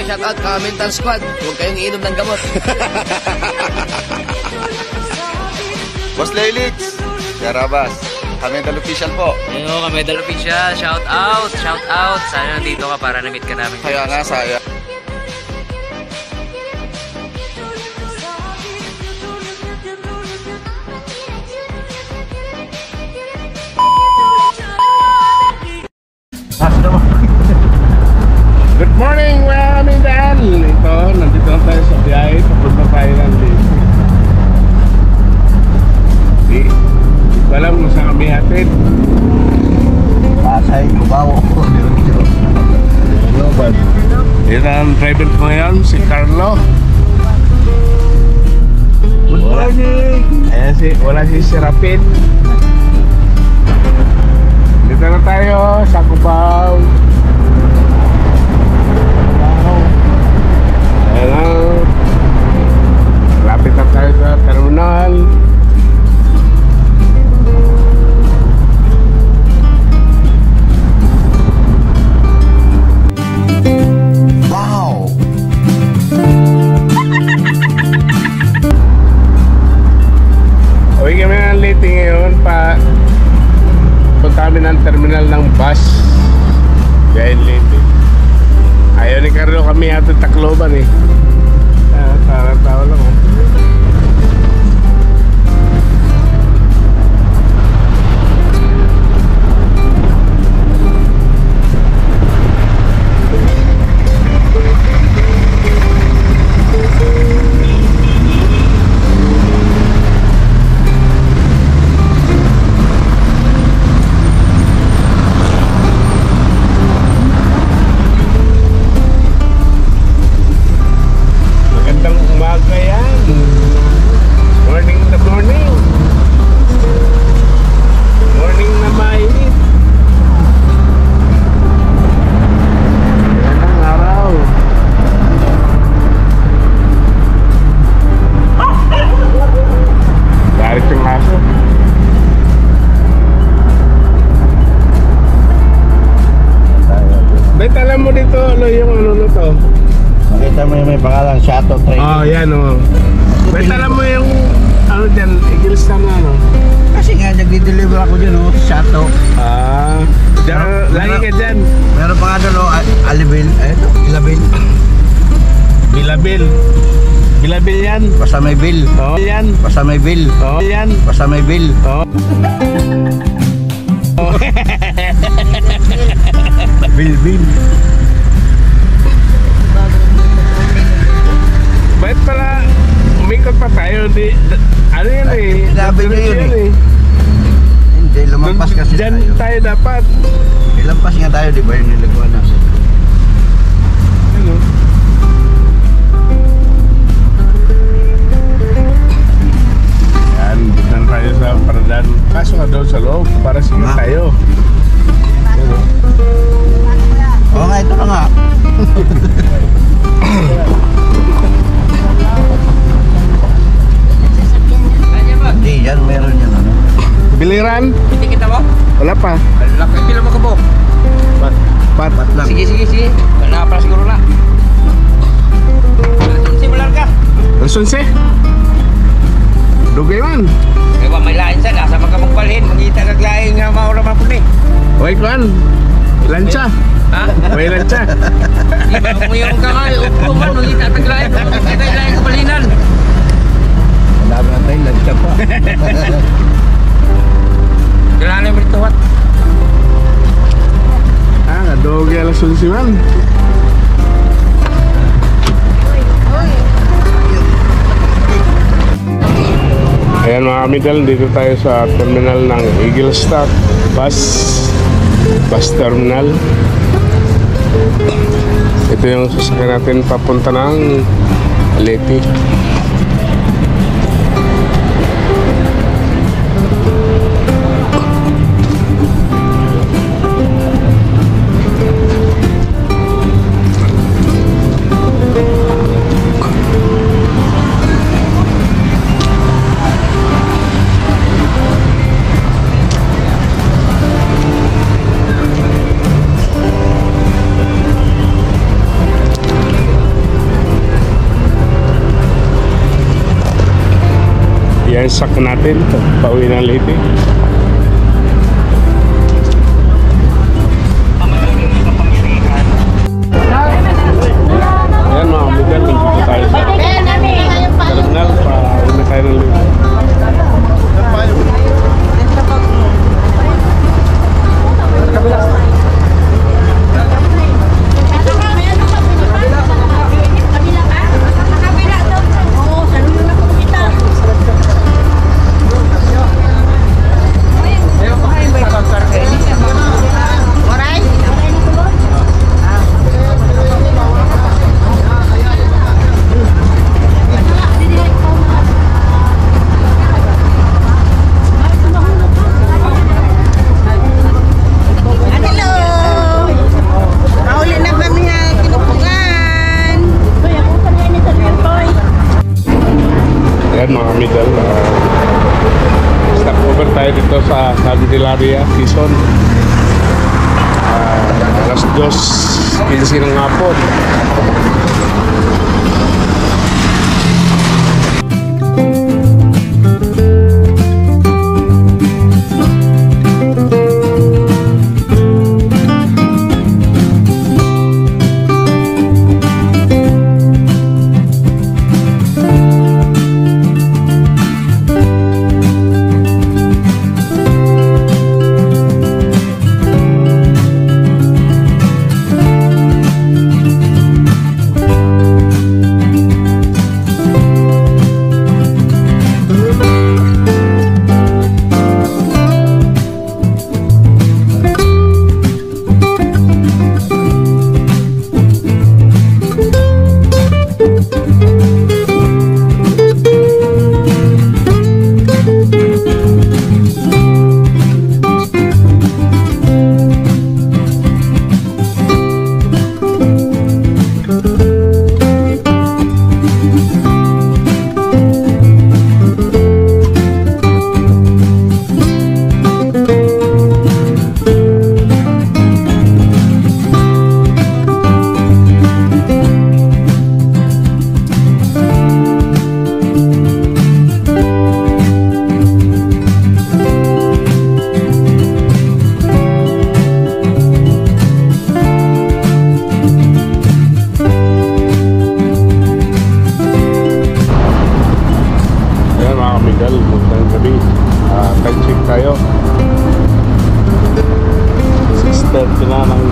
shout out ka Mental Squad. Huwag kayong iinom ng gamot. Boss Lelix, Karabas, Kamedal Official po. Ayun, Kamedal Official, shout out, shout out. Sana nandito ka para na-meet ka namin. Kaya nga, saya. Good morning, mga Kamedal! Ito, nandito na tayo sa biyahe. Papunta tayo ng Leyte. Di ko alam kung saan kami hatid. Pasay, Cubao. Ito ang driver ko ngayon, si Carlo. Good morning! Ayan wala si Serapin. Dito na tayo sa Cubao. Ayan, lapit na tayo sa terminal. Wow! Uwi kami ng Leyte ngayon pa punta kami ng terminal ng bus dahil Leyte. Ayaw ni Carlo kami hatid Tacloban eh. Tawa lang oh. May pangalan, Shato Train. Oh, yan oh. Ba't alam mo yung ano dyan, Eagles na ano? Kasi nga, nagdi-deliver ako dyan, oh, Shato. Dyan, lagi ka dyan. Meron pa nga doon, oh, Alibil, Ilabil. Bilabil. Bilabil yan. Basta may bill. Oh, yan. Basta may bill. Oh, yan. Basta may bill. Oh. Bill. Ba't pala umikot pa tayo? Ano yan eh? Sinabi nyo yun eh. Hindi, lumampas kasi dyan tayo dapat. Ilampas nga tayo, di ba yung nilagawa na? Ano? Yan, dito tayo sa paradan. Kaso ka daw sa loob para sige tayo. Ano? Oo nga, ito na nga. Hindi, yan meron yan ano. Biliran? Hindi kita mo? Wala pa. Laki pila mo ka po. Pat lang. Sige. Wala pa siguro na. Simulan ka. Lason si? Dugay man. Kaya may lain sa nasa magkamagpalhin. Mangita kaglaing nga maura mapunin. Uy, kuan. Lancha. Ha? Uy, lancha. Di ba mo yung kakay? Upo man, mangita kaglaing. Mangita kaglaing kapalinan. Wala na tayo, lancha pa. Kailangan mo ito, what? Nadugay lason si man. Ayan mga Kamedal, dito tayo sa terminal ng Eaglestack bus terminal. Ito yung sasakyan natin papunta ng Leyte. tayo sa natin. Pauwi ng Leyte. Ayan mga amigal, nandito tayo sa terminal. Pauwi na tayo ng Leyte. Ayan mga amigal, stop over tayo dito sa Candelaria, Quezon. Alas 2:15 ng hapon. Magandang gabi. Time check tayo. 6:30 na ng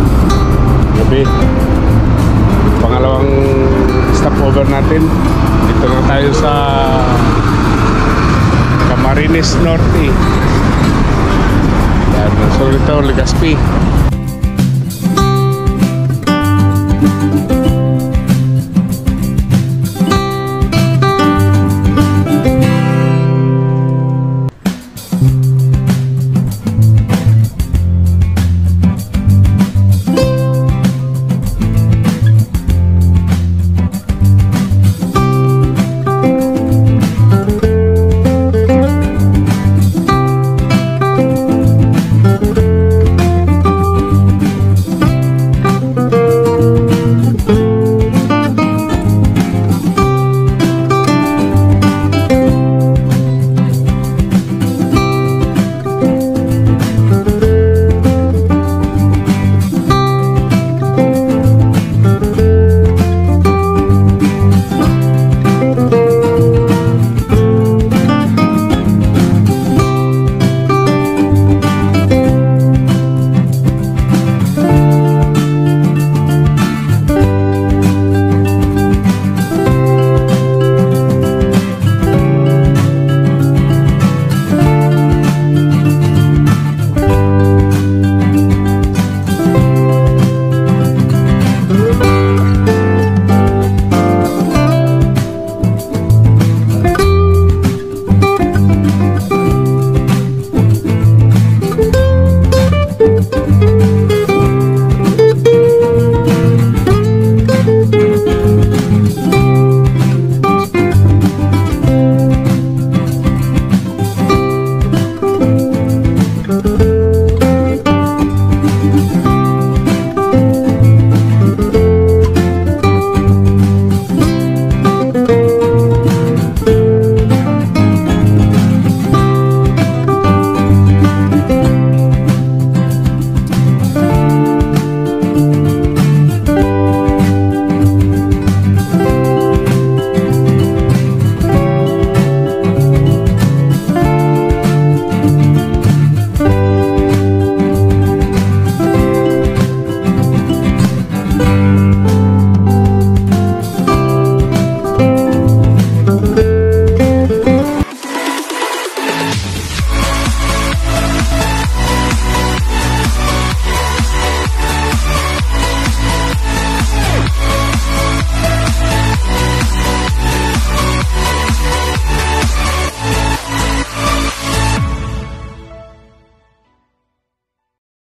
gabi. Pangalawang stopover natin. Dito na tayo sa Camarines Norte. Yan, so ito Legazpi.